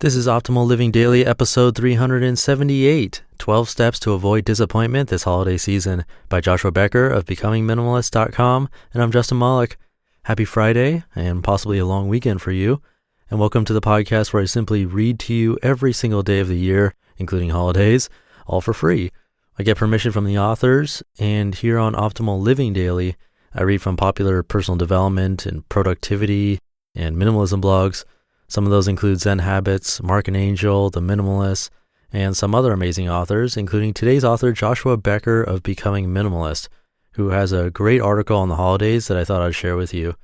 This is Optimal Living Daily, episode 378, 12 Steps to Avoid Disappointment This Holiday Season by Joshua Becker of becomingminimalist.com, and I'm Justin Malik. Happy Friday, and possibly a long weekend for you, and welcome to the podcast where I simply read to you every single day of the year, including holidays, all for free. I get permission from the authors, and here on Optimal Living Daily, I read from popular personal development and productivity and minimalism blogs. Some of those include Zen Habits, Mark and Angel, The Minimalist, and some other amazing authors, including today's author, Joshua Becker of Becoming Minimalist, who has a great article on the holidays that I thought I'd share with you.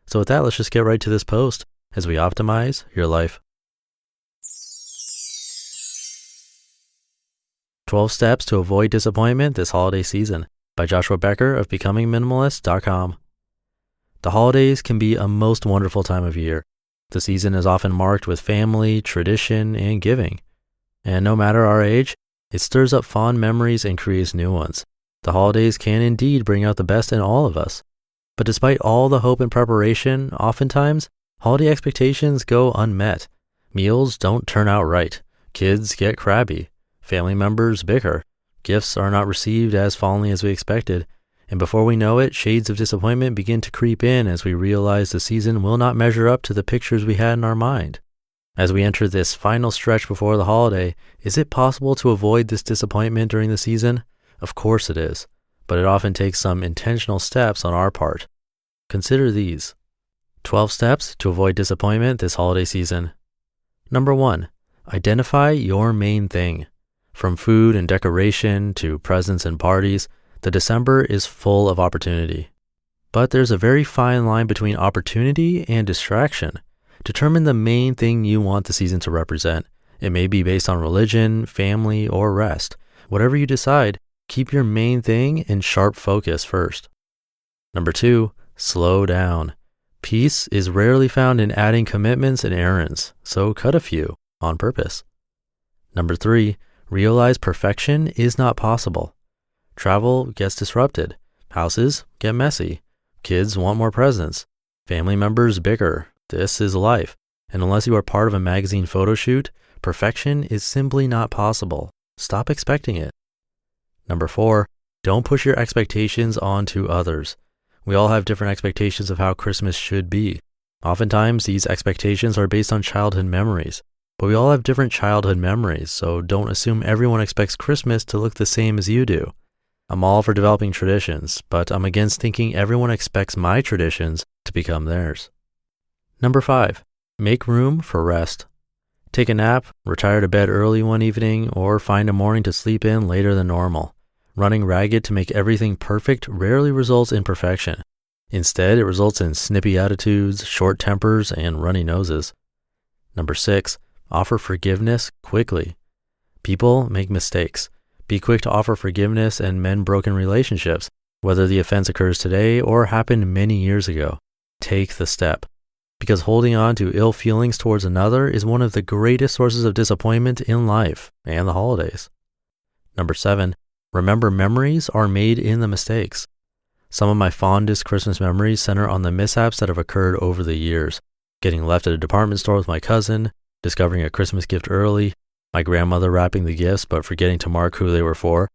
So with that, let's just get right to this post as we optimize your life. 12 Steps to Avoid Disappointment This Holiday Season by Joshua Becker of becomingminimalist.com. The holidays can be a most wonderful time of year. The season is often marked with family, tradition, and giving. And no matter our age, it stirs up fond memories and creates new ones. The holidays can indeed bring out the best in all of us. But despite all the hope and preparation, oftentimes, holiday expectations go unmet. Meals don't turn out right. Kids get crabby. Family members bicker. Gifts are not received as fondly as we expected. And before we know it, shades of disappointment begin to creep in as we realize the season will not measure up to the pictures we had in our mind. As we enter this final stretch before the holiday, is it possible to avoid this disappointment during the season? Of course it is, but it often takes some intentional steps on our part. Consider these. 12 steps to avoid disappointment this holiday season. Number 1, identify your main thing. From food and decoration to presents and parties, the December is full of opportunity. But there's a very fine line between opportunity and distraction. Determine the main thing you want the season to represent. It may be based on religion, family, or rest. Whatever you decide, keep your main thing in sharp focus first. Number 2, slow down. Peace is rarely found in adding commitments and errands, so cut a few on purpose. Number 3, realize perfection is not possible. Travel gets disrupted. Houses get messy. Kids want more presents. Family members bicker. This is life. And unless you are part of a magazine photo shoot, perfection is simply not possible. Stop expecting it. Number 4, don't push your expectations onto others. We all have different expectations of how Christmas should be. Oftentimes, these expectations are based on childhood memories. But we all have different childhood memories, so don't assume everyone expects Christmas to look the same as you do. I'm all for developing traditions, but I'm against thinking everyone expects my traditions to become theirs. Number 5, make room for rest. Take a nap, retire to bed early one evening, or find a morning to sleep in later than normal. Running ragged to make everything perfect rarely results in perfection. Instead, it results in snippy attitudes, short tempers, and runny noses. Number 6, offer forgiveness quickly. People make mistakes. Be quick to offer forgiveness and mend broken relationships, whether the offense occurs today or happened many years ago. Take the step. Because holding on to ill feelings towards another is one of the greatest sources of disappointment in life and the holidays. Number 7, remember memories are made in the mistakes. Some of my fondest Christmas memories center on the mishaps that have occurred over the years. Getting left at a department store with my cousin, discovering a Christmas gift early, my grandmother wrapping the gifts but forgetting to mark who they were for.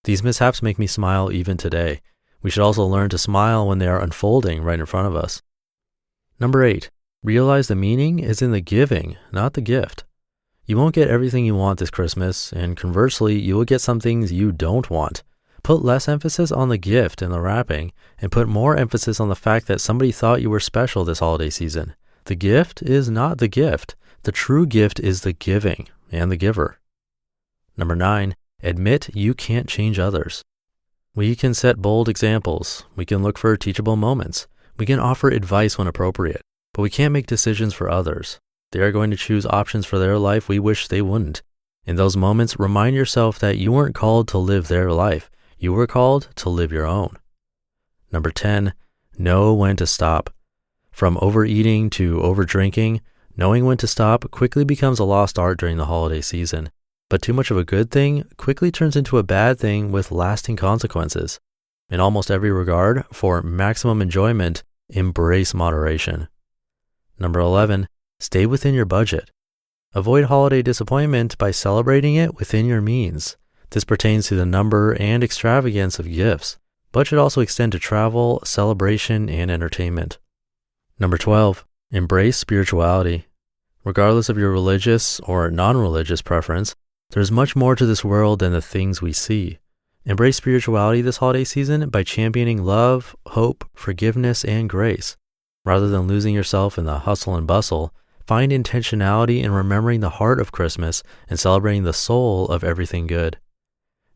These mishaps make me smile even today. We should also learn to smile when they are unfolding right in front of us. Number 8, realize the meaning is in the giving, not the gift. You won't get everything you want this Christmas, and conversely, you will get some things you don't want. Put less emphasis on the gift and the wrapping, and put more emphasis on the fact that somebody thought you were special this holiday season. The gift is not the gift. The true gift is the giving and the giver. Number 9, admit you can't change others. We can set bold examples. We can look for teachable moments. We can offer advice when appropriate, but we can't make decisions for others. They are going to choose options for their life we wish they wouldn't. In those moments, remind yourself that you weren't called to live their life. You were called to live your own. Number 10, know when to stop. From overeating to overdrinking, knowing when to stop quickly becomes a lost art during the holiday season. But too much of a good thing quickly turns into a bad thing with lasting consequences. In almost every regard, for maximum enjoyment, embrace moderation. Number 11, stay within your budget. Avoid holiday disappointment by celebrating it within your means. This pertains to the number and extravagance of gifts, but should also extend to travel, celebration, and entertainment. Number 12, embrace spirituality. Regardless of your religious or non-religious preference, there's much more to this world than the things we see. Embrace spirituality this holiday season by championing love, hope, forgiveness, and grace. Rather than losing yourself in the hustle and bustle, find intentionality in remembering the heart of Christmas and celebrating the soul of everything good.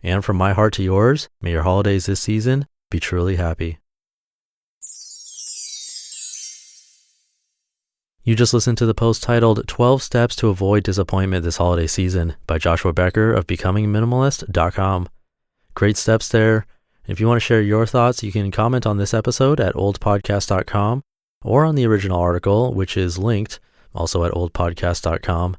And from my heart to yours, may your holidays this season be truly happy. You just listened to the post titled 12 Steps to Avoid Disappointment This Holiday Season by Joshua Becker of BecomingMinimalist.com. Great steps there. If you want to share your thoughts, you can comment on this episode at oldpodcast.com or on the original article, which is linked also at oldpodcast.com.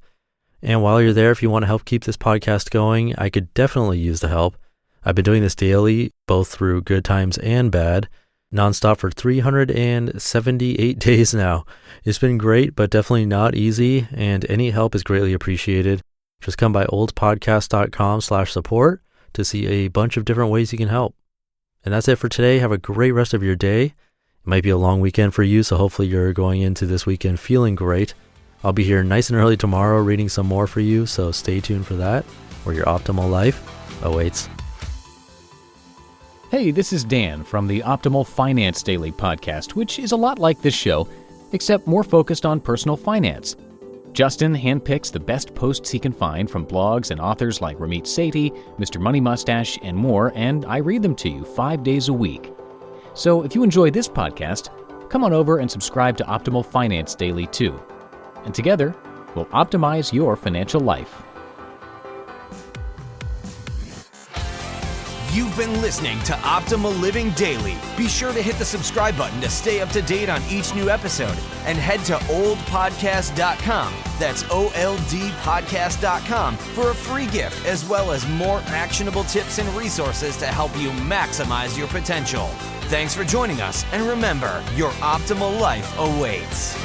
And while you're there, if you want to help keep this podcast going, I could definitely use the help. I've been doing this daily, both through good times and bad, nonstop for 378 days now. It's been great, but definitely not easy, and any help is greatly appreciated. Just come by oldpodcast.com/support to see a bunch of different ways you can help. And that's it for today. Have a great rest of your day. It might be a long weekend for you, so hopefully you're going into this weekend feeling great. I'll be here nice and early tomorrow reading some more for you, so stay tuned for that, where your optimal life awaits. Hey, this is Dan from the Optimal Finance Daily podcast, which is a lot like this show, except more focused on personal finance. Justin handpicks the best posts he can find from blogs and authors like Ramit Sethi, Mr. Money Mustache, and more, and I read them to you 5 days a week. So if you enjoy this podcast, come on over and subscribe to Optimal Finance Daily too. And together, we'll optimize your financial life. You've been listening to Optimal Living Daily. Be sure to hit the subscribe button to stay up to date on each new episode and head to oldpodcast.com. That's OLDpodcast.com for a free gift as well as more actionable tips and resources to help you maximize your potential. Thanks for joining us, and remember, your optimal life awaits.